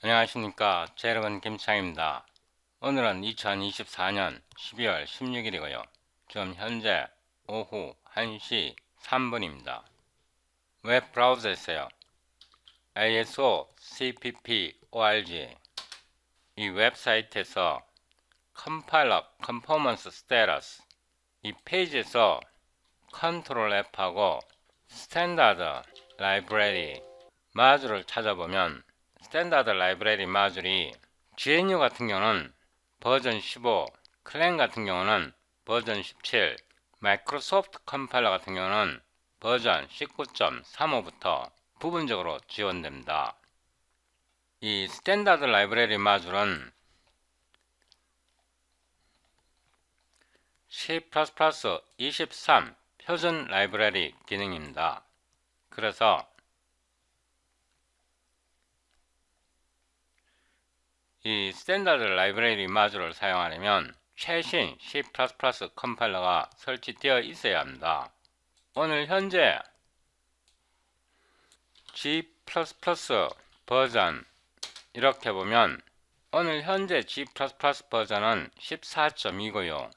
안녕하십니까. 제 여러분 김창입니다. 오늘은 2024년 12월 16일이고요. 지금 현재 오후 1시 3분입니다. 웹 브라우저에서요. ASO CPP org 이 웹사이트에서 컴파일러 컨포먼스 스테러스 이 페이지에서 컨트롤 F하고 스탠다드 라이브러리 마줄을 찾아보면 스탠다드 라이브러리 마줄이 GNU 같은 경우는 버전 15, 클랭 같은 경우는 버전 17, 마이크로소프트 컴파일러 같은 경우는 버전 19.35부터 부분적으로 지원됩니다. 이 스탠다드 라이브러리 마줄은 C++23 표준 라이브러리 기능입니다. 그래서 이 스탠다드 라이브러리 마줄을 사용하려면 최신 C++ 컴파일러가 설치되어 있어야 합니다. 오늘 현재 G++ 버전 이렇게 보면 오늘 현재 G++ 버전은 14.2고요.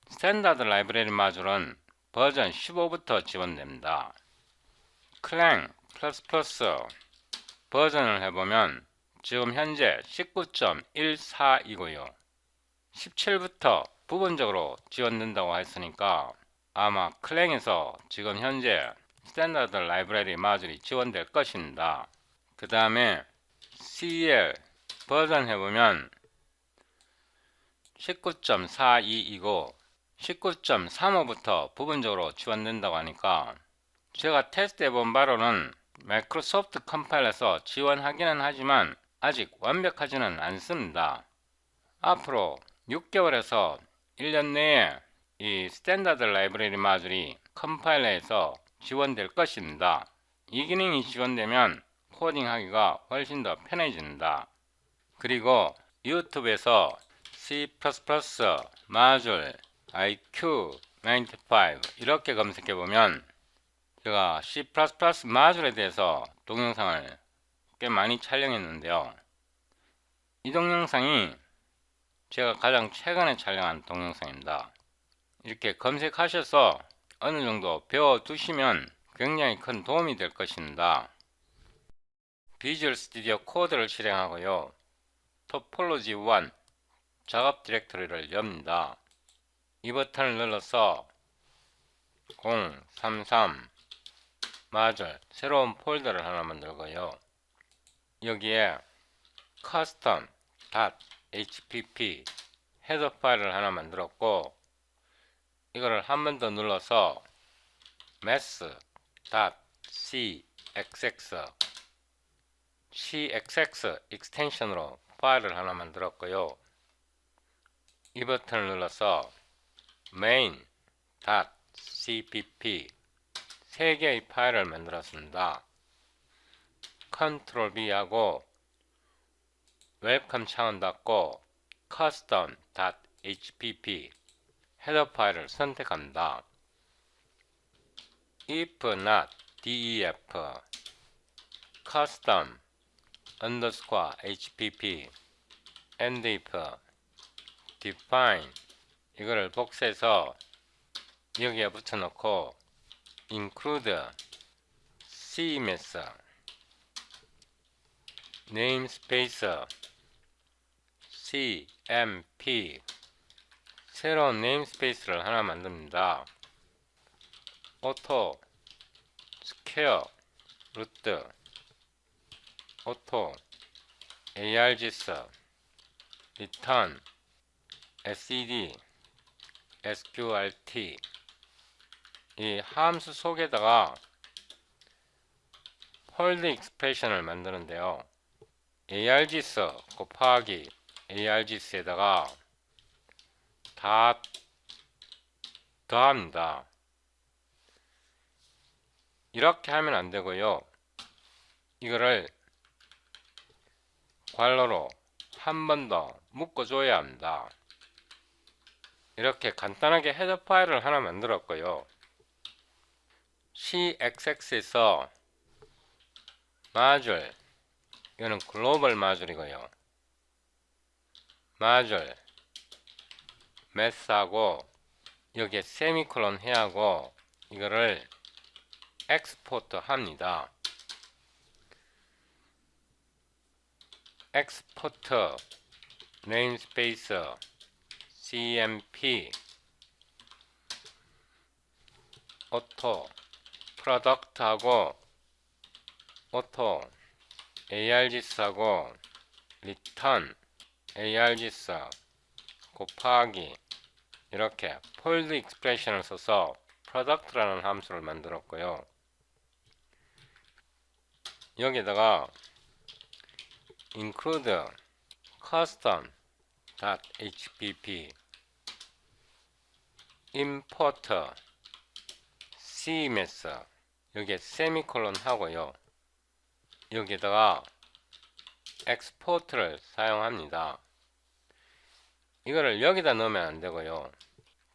스탠다드 라이브러리 마줄은 버전 15부터 지원됩니다. 클랭++ 버전을 해보면 지금 현재 19.14이고요. 17부터 부분적으로 지원된다고 했으니까 아마 클랭에서 지금 현재 스탠다드 라이브러리 마줄이 지원될 것입니다. 그 다음에 CL 버전 해보면 19.42이고 19.35부터 부분적으로 지원된다고 하니까 제가 테스트 해본 바로는 마이크로소프트 컴파일러에서 지원하기는 하지만 아직 완벽하지는 않습니다. 앞으로 6개월에서 1년 내에 이 스탠다드 라이브러리 마줄이 컴파일러에서 지원될 것입니다. 이 기능이 지원되면 코딩하기가 훨씬 더 편해집니다. 그리고 유튜브에서 C++ 마줄 IQ95 이렇게 검색해보면 제가 C++ 마줄에 대해서 동영상을 꽤 많이 촬영했는데요. 이 동영상이 제가 가장 최근에 촬영한 동영상입니다. 이렇게 검색하셔서 어느 정도 배워두시면 굉장히 큰 도움이 될 것입니다. 비주얼 스튜디오 코드를 실행하고요. 토폴로지 1 작업 디렉토리를 엽니다. 이 버튼을 눌러서 033 마줄 새로운 폴더를 하나 만들고요. 여기에 custom.hpp 헤더 파일을 하나 만들었고 이거를 한 번 더 눌러서 maths.cxx 익스텐션으로 파일을 하나 만들었고요. 이 버튼을 눌러서 main.cpp 세 개의 파일을 만들었습니다. 컨트롤 B 하고 웰컴 창은 닫고 custom.hpp 헤더 파일을 선택합니다. if not def custom underscore hpp and if define 이거를 복사해서 여기에 붙여놓고 include cmess namespace cmp 새로운 네임스페이스를 하나 만듭니다. auto square root auto args return sed sqrt 이 함수 속에다가 홀드 익스프레션을 만드는데요. args 곱하기 args에다가 다 더합니다. 이렇게 하면 안 되고요. 이거를 괄호로 한 번 더 묶어줘야 합니다. 이렇게 간단하게 헤더 파일을 하나 만들었고요. CXX에서 마줄 이거는 글로벌 마줄이고요. 마줄 매스하고 여기에 세미콜론 해하고 이거를 엑스포트 합니다. 엑스포트 네임스페이스 CMP 오토 프로덕트하고 오토 args하고 return args 곱하기 이렇게 폴드 익스프레션을 써서 product라는 함수를 만들었고요. 여기다가 include custom.hpp import cms 여기에 세미콜론 하고요. 여기다가 export를 사용합니다. 이거를 여기다 넣으면 안 되고요.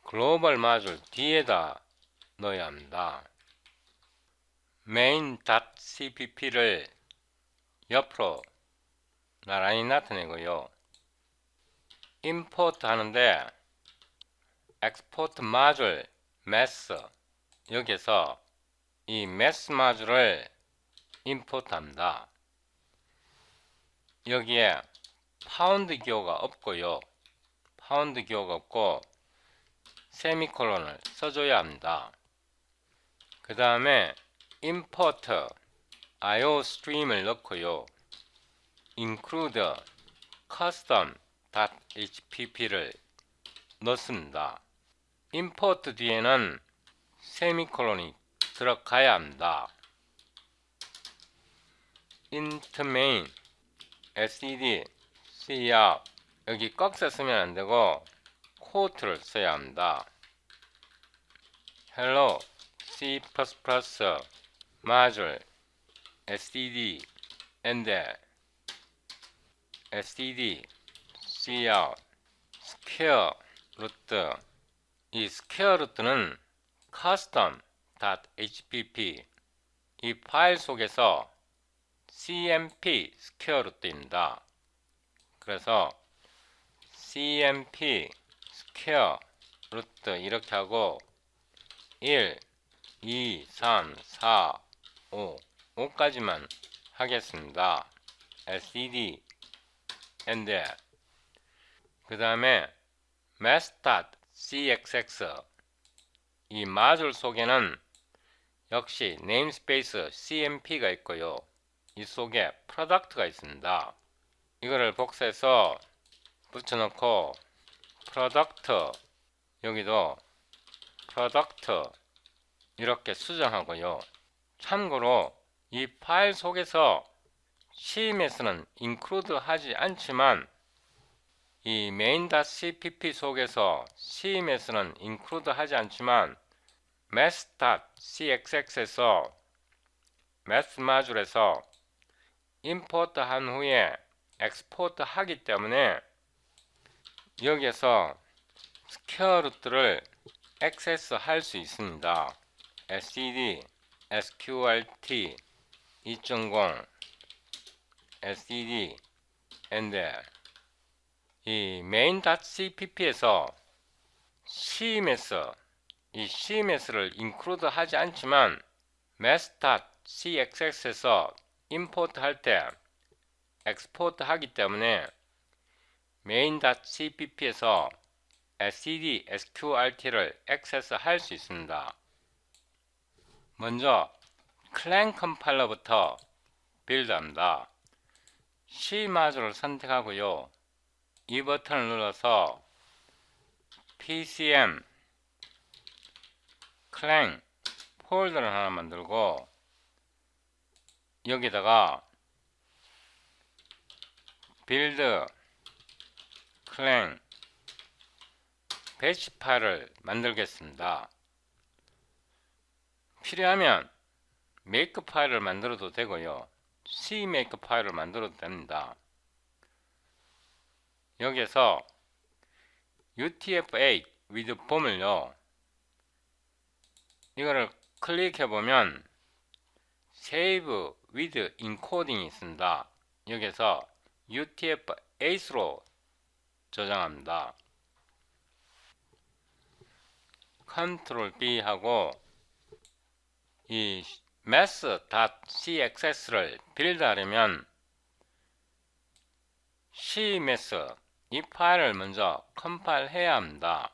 글로벌 마줄 뒤에다 넣어야 합니다. main.cpp를 옆으로 나란히 나타내고요. import 하는데 export 마줄 mass 여기서 이 mass 마줄을 import 합니다. 여기에 파운드 기호가 없고요. 파운드 기호가 없고 세미콜론을 써줘야 합니다. 그 다음에 import iostream을 넣고요. include custom.hpp를 넣습니다. import 뒤에는 세미콜론이 들어가야 합니다. int main std cout 여기 꺽쇠 쓰면 안되고 코트를 써야 합니다. hello C++ module std and std cout square root 이 square root는 custom.hpp 이 파일 속에서 cmp square root입니다. 그래서 cmp square root 이렇게 하고 1, 2, 3, 4, 5 5까지만 하겠습니다. std and 그 다음에 mass.cxx 이 마줄 속에는 역시 네임스페이스 cmp가 있고요. 이 속에 product가 있습니다. 이거를 복사해서 붙여놓고 product 여기도 product 이렇게 수정하고요. 참고로 이 파일 속에서 cms는 include 하지 않지만 이 main.cpp 속에서 cms는 include 하지 않지만 mass.cxx에서 mass 마줄에서 import 한 후에 export 하기 때문에 여기에서 square root를 액세스 할 수 있습니다. std sqrt 2.0 std and 이 main.cpp에서 cms 이 cms를 include 하지 않지만 mass.cxx에서 import 할 때 export 하기 때문에 main.cpp에서 std sqrt를 액세스 할 수 있습니다. 먼저 clang 컴파일러부터 빌드합니다. C 마줄을 선택하고요. 이 버튼을 눌러서 pcm clang 폴더를 하나 만들고 여기다가 빌드 clang 배치 파일을 만들겠습니다. 필요하면 make 파일을 만들어도 되고요. cmake 파일을 만들어도 됩니다. 여기에서 utf-8 with 봄을요. 이거를 클릭해 보면 save with encoding이 있습니다. 여기서 UTF-8로 저장합니다. 컨트롤 B 하고 이 math.cxs를 빌드하려면 cmath 이 파일을 먼저 컴파일 해야 합니다.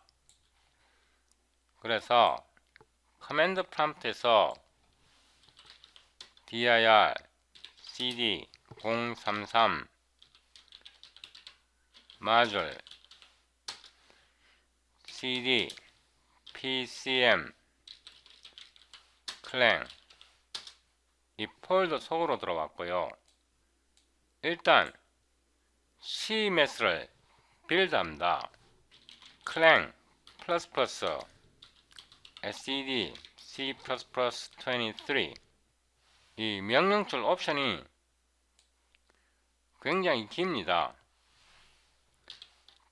그래서 커맨드 프롬프트에서 dir cd 033 module cd pcm clang 이 폴더 속으로 들어왔고요. 일단 cmath를 빌드합니다. clang std c++23 이 명령줄 옵션이 굉장히 깁니다.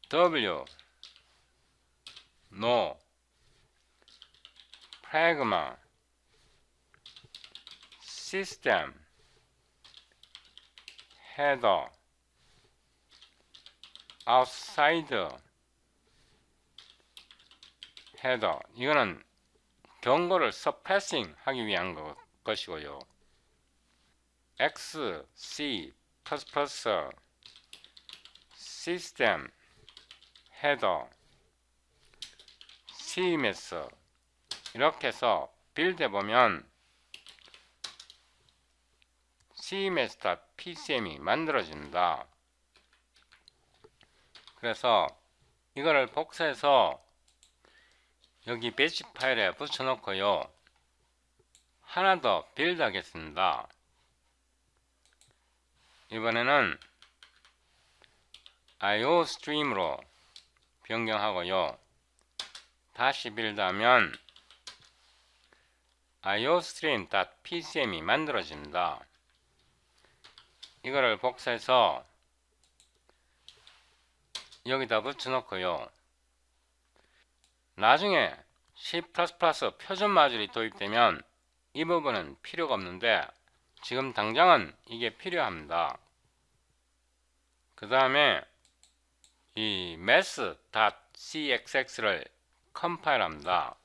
w no pragma system header outside header 이거는 경고를 suppressing 하기 위한 것이고요. x, c, system, header, cmath 이렇게 해서 빌드해보면 cmath.pcm이 만들어집니다. 그래서 이거를 복사해서 여기 배치 파일에 붙여놓고요. 하나 더 빌드 하겠습니다. 이번에는 iostream으로 변경하고요. 다시 빌드하면 iostream.pcm이 만들어집니다. 이거를 복사해서 여기다 붙여놓고요. 나중에 C++ 표준 마듈이 도입되면 이 부분은 필요가 없는데 지금 당장은 이게 필요합니다. 그 다음에 이 math.cxs를 컴파일합니다.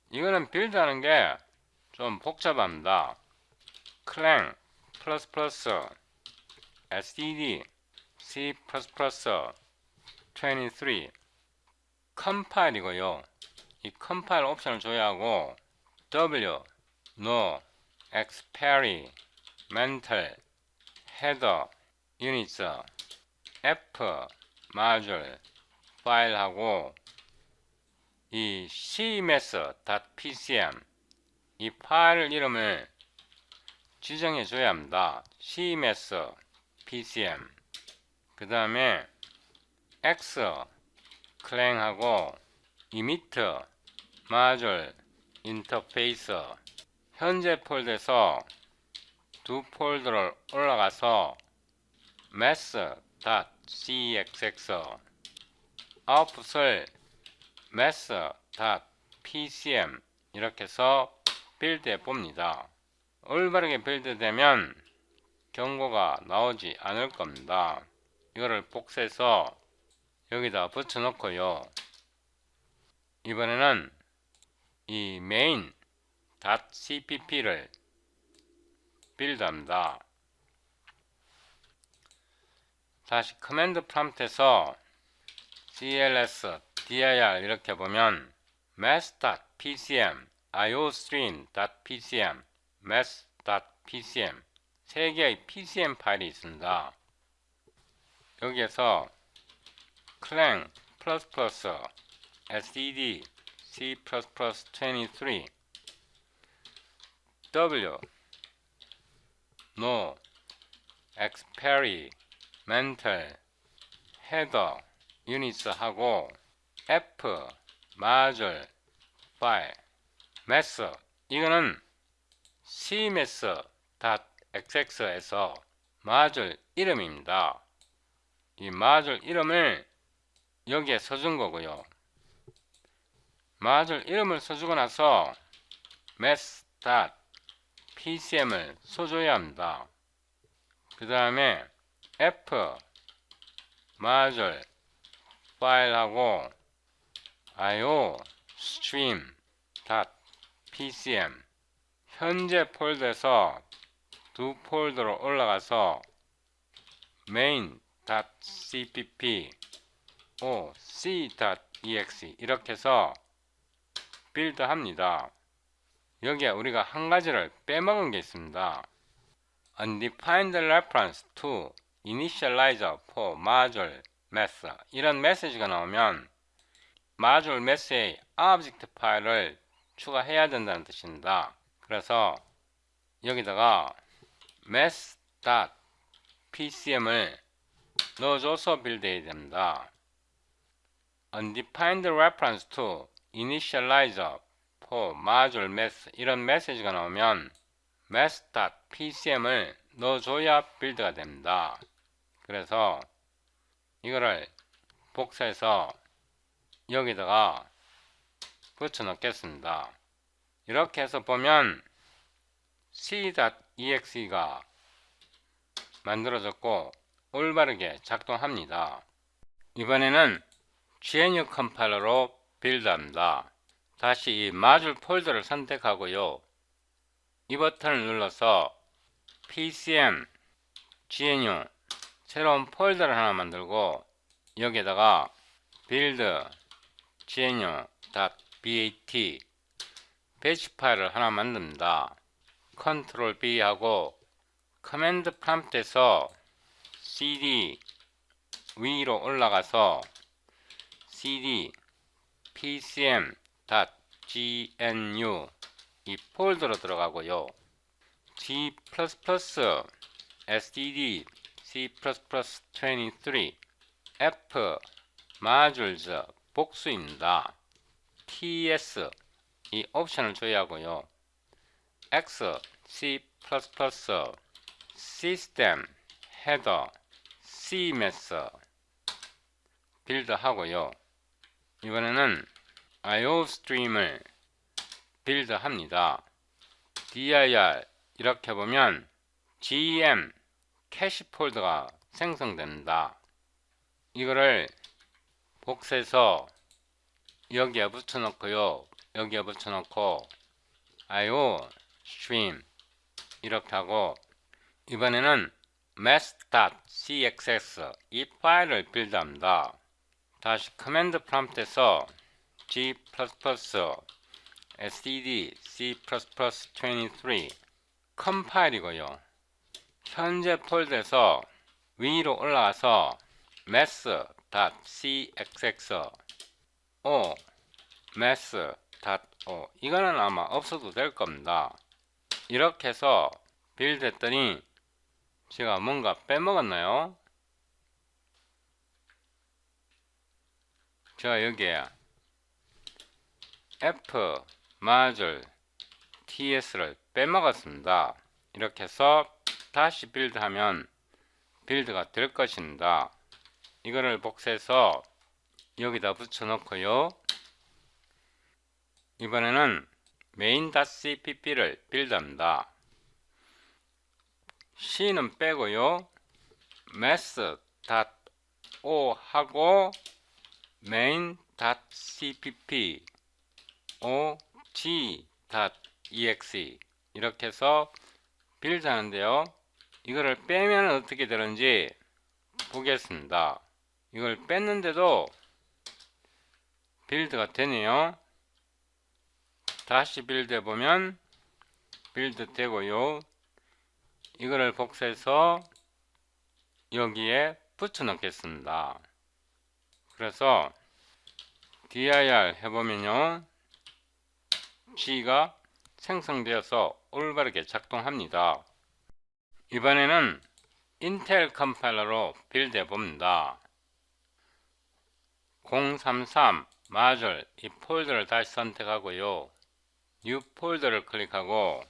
이거는 빌드하는 게 좀 복잡합니다. clang std c++23 컴파일이고요. 이 컴파일 옵션을 줘야 하고 w no experimental header units f module 파일하고 이 cmath.pcm 이 파일 이름을 지정해 줘야 합니다. cmath.pcm 그 다음에 x 클랭하고 emit module interface 현재 폴더에서 두 폴더를 올라가서 math.cxs 아웃풋을 math.pcm 이렇게 해서 빌드해 봅니다. 올바르게 빌드되면 경고가 나오지 않을 겁니다. 이거를 복사해서 여기다 붙여 놓고요. 이번에는 이 main.cpp를 빌드합니다. 다시 커맨드 프롬프트에서 cls dir 이렇게 보면 math.pcm iostream.pcm math.pcm 세 개의 pcm 파일이 있습니다. 여기에서 clang std c++23 w no experimental header units 하고 f module file math 이거는 cmath.xs에서 module 이름입니다. 이 module 이름을 여기에 써준 거고요. module 이름을 써주고 나서 math.pcm을 써줘야 합니다. 그 다음에 F 마줄 파일하고 IO stream .pcm 현재 폴더에서 두 폴더로 올라가서 main.cpp c.exe 이렇게 해서 빌드 합니다. 여기에 우리가 한 가지를 빼먹은 게 있습니다. undefined reference to initializer for module method 이런 메시지가 나오면 module method의 object 파일을 추가해야 된다는 뜻입니다. 그래서 여기다가 meth.pcm을 넣어줘서 빌드해야 됩니다. undefined reference to initializer for module method 이런 메시지가 나오면 meth.pcm을 넣어줘야 빌드가 됩니다. 그래서 이거를 복사해서 여기다가 붙여 넣겠습니다. 이렇게 해서 보면 c.exe가 만들어졌고 올바르게 작동합니다. 이번에는 GNU 컴파일러로 빌드합니다. 다시 이 마줄 폴더를 선택하고요. 이 버튼을 눌러서 PCM GNU 새로운 폴더를 하나 만들고 여기에다가 build gnu.bat 배치 파일을 하나 만듭니다. 컨트롤 B 하고 커맨드 프롬프트에서 cd 위로 올라가서 cd pcm.gnu 이 폴더로 들어가고요. G++ std C++23 F modules 복수입니다. ts 이 옵션을 조회하고요. X C++ system header cmess 빌드 하고요. 이번에는 IO 스트림을 빌드 합니다. dir 이렇게 보면 gem 캐시 폴더가 생성됩니다. 이거를 복사해서 여기에 붙여놓고요. 여기에 붙여놓고 IO stream 이렇게 하고 이번에는 math.cxx 이 파일을 빌드합니다. 다시 커맨드 프롬프트에서 G++ std C++23 컴파일이고요. 현재 폴더에서 위로 올라가서 math.cxx math.o 이거는 아마 없어도 될 겁니다. 이렇게 해서 빌드 했더니 제가 뭔가 빼먹었나요? 제가 여기에 F module ts를 빼먹었습니다. 이렇게 해서 다시 빌드하면 빌드가 될 것입니다. 이거를 복사해서 여기다 붙여 놓고요. 이번에는 main.cpp를 빌드합니다. c는 빼고요. math.o 하고 main.cpp og.exe 이렇게 해서 빌드 하는데요. 이거를 빼면 어떻게 되는지 보겠습니다. 이걸 뺐는데도 빌드가 되네요. 다시 빌드 해보면 빌드 되고요. 이거를 복사해서 여기에 붙여 넣겠습니다. 그래서 dir 해보면요. G가 생성되어서 올바르게 작동합니다. 이번에는 인텔 컴파일러로 빌드 해봅니다. 033 마줄 이 폴더를 다시 선택하고요. New 폴더를 클릭하고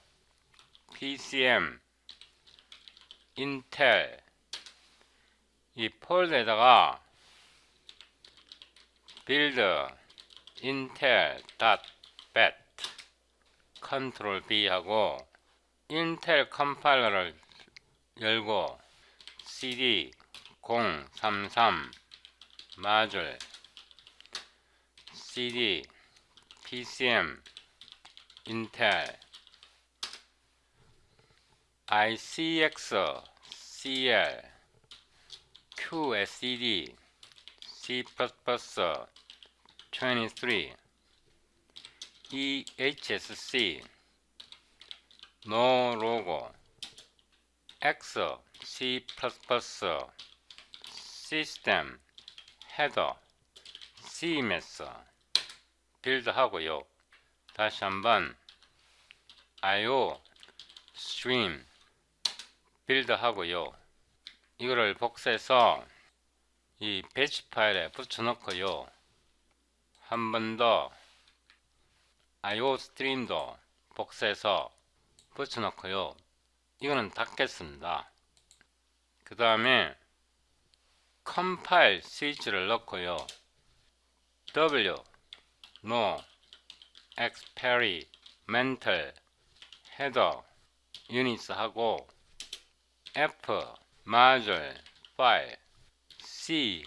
PCM 인텔 이 폴더에다가 build intel.bat 컨트롤 B 하고 인텔 컴파일러를 열고 CD 033 마줄 CD PCM 인텔 ICX CL QSED C++ 23 EHSC No Logo X C++ System Header CMS 빌드 하고요. 다시 한번 IO Stream 빌드 하고요. 이거를 복사해서 이 배치 파일에 붙여 넣고요. 한 번 더 IO 스트림도 복사해서 붙여 넣고요. 이거는 닫겠습니다. 그 다음에 컴파일 스위치를 넣고요. W No Experimental Header Units 하고 F Module File C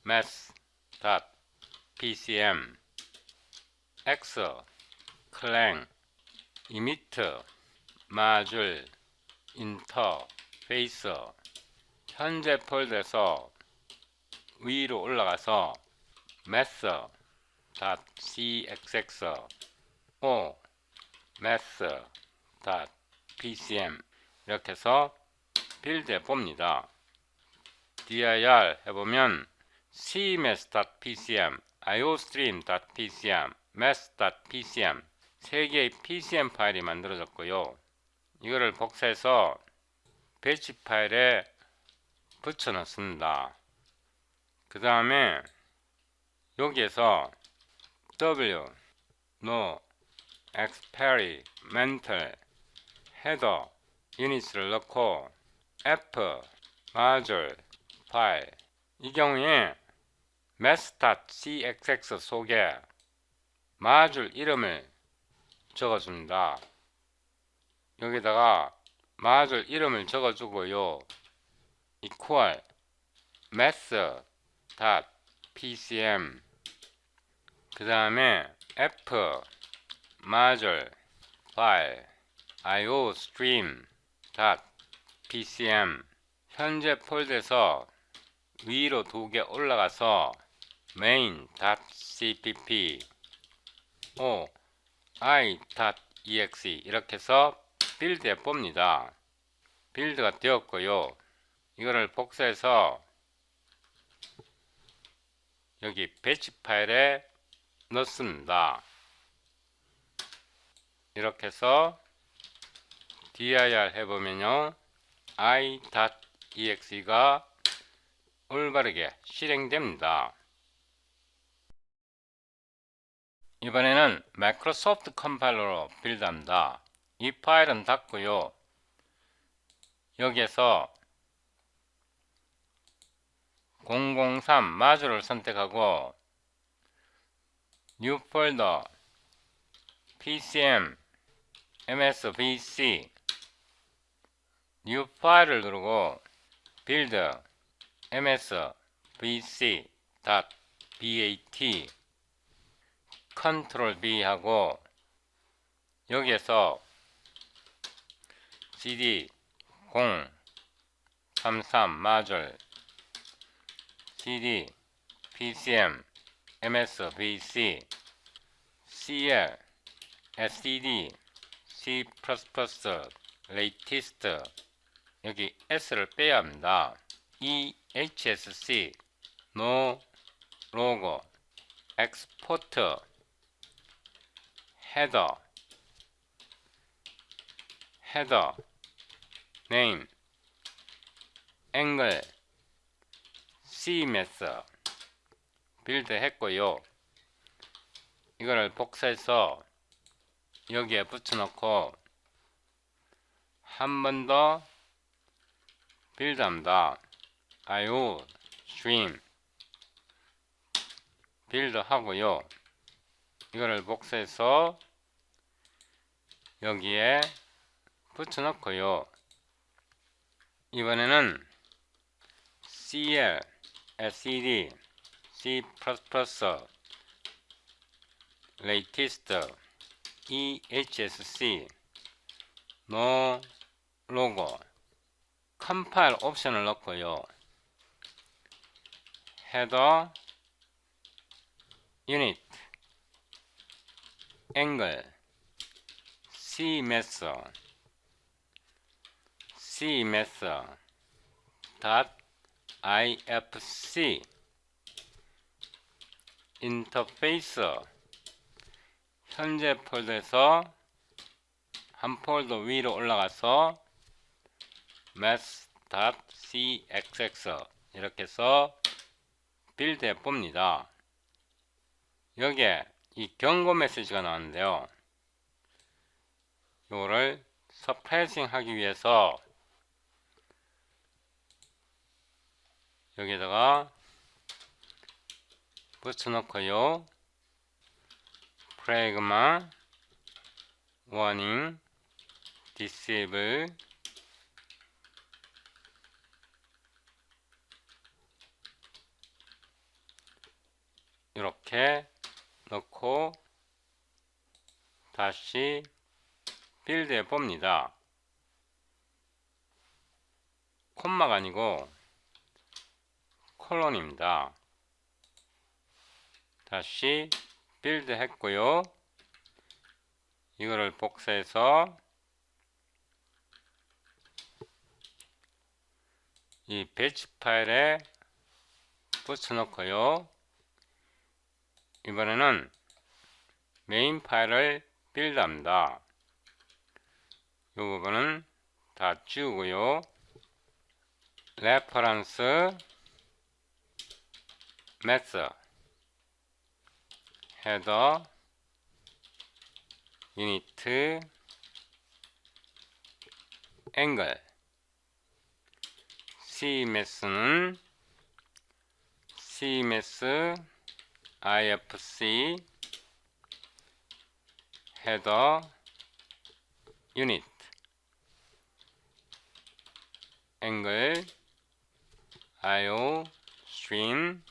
Math.pcm X Clang Emit Module Interface 현재 폴더에서 위로 올라가서 math.cxx o math.pcm 이렇게 해서 빌드해 봅니다. dir 해보면 cmath.pcm, iostream.pcm, math.pcm 세 개의 pcm 파일이 만들어졌고요. 이거를 복사해서 배치 파일에 붙여 넣습니다. 그 다음에 여기에서 W No Experimental Header Units를 넣고 F Module File 이 경우에 math.cxx 속에 마줄 이름을 적어줍니다. 여기다가 마줄 이름을 적어주고요. equal math.pcm 그 다음에 f module file iostream.pcm 현재 폴더에서 위로 두 개 올라가서 main.cpp o i.exe 이렇게 해서 빌드해 봅니다. 빌드가 되었고요. 이거를 복사해서 여기 배치 파일에 넣습니다. 이렇게 해서 dir 해보면요 i.exe가 올바르게 실행됩니다. 이번에는 마이크로소프트 컴파일러로 빌드합니다. 이 파일은 닫고요. 여기에서 003 마주를 선택하고 New Folder PCM MSVC New 파일을 누르고 Build MSVC.bat Ctrl B 하고 여기에서 CD 033 마줄 CD PCM MSVC CL SED C++ Latest 여기 S를 빼야 합니다. EHSC No Logo Export Header Name Angle CMath 빌드 했고요. 이거를 복사해서 여기에 붙여놓고 한 번 더 빌드합니다. IO Stream 빌드 하고요. 이거를 복사해서 여기에 붙여놓고요. 이번에는 cl, sed, c++, latest, ehsc, no logo, 컴파일 옵션을 넣고요. 헤더, 유닛, angle, cmethod, .ifc, 인터페이스, 현재 폴더에서 한 폴더 위로 올라가서 math.cxx 이렇게 해서 빌드해 봅니다. 여기에 이 경고 메시지가 나왔는데요. 이거를 서프레싱 하기 위해서 여기다가 붙여놓고요. 프레그마 워닝 디세이블 이렇게 넣고 다시 빌드해 봅니다. 콤마가 아니고 콜론입니다. 다시 빌드 했고요. 이거를 복사해서 이 배치 파일에 붙여놓고요. 이번에는 메인 파일을 빌드합니다. 이 부분은 다 지우고요. 레퍼런스 method 헤더 유니트 angle cmeth는 cmeth ifc 헤더 유닛 angle io stream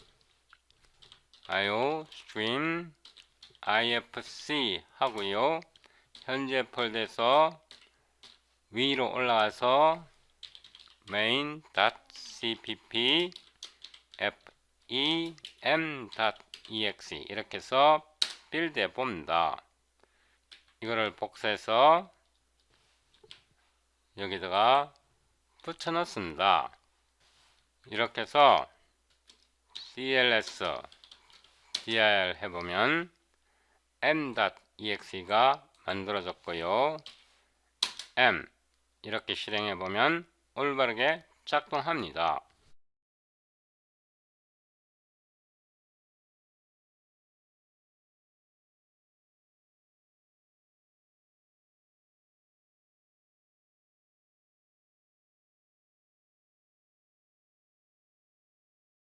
ifc 하고요. 현재 폴더에서 위로 올라가서 main.cpp fem.exe 이렇게 해서 빌드해 봅니다. 이거를 복사해서 여기다가 붙여 넣습니다. 이렇게 해서 cls dir 해보면 m.exe가 만들어졌고요. m 이렇게 실행해보면 올바르게 작동합니다.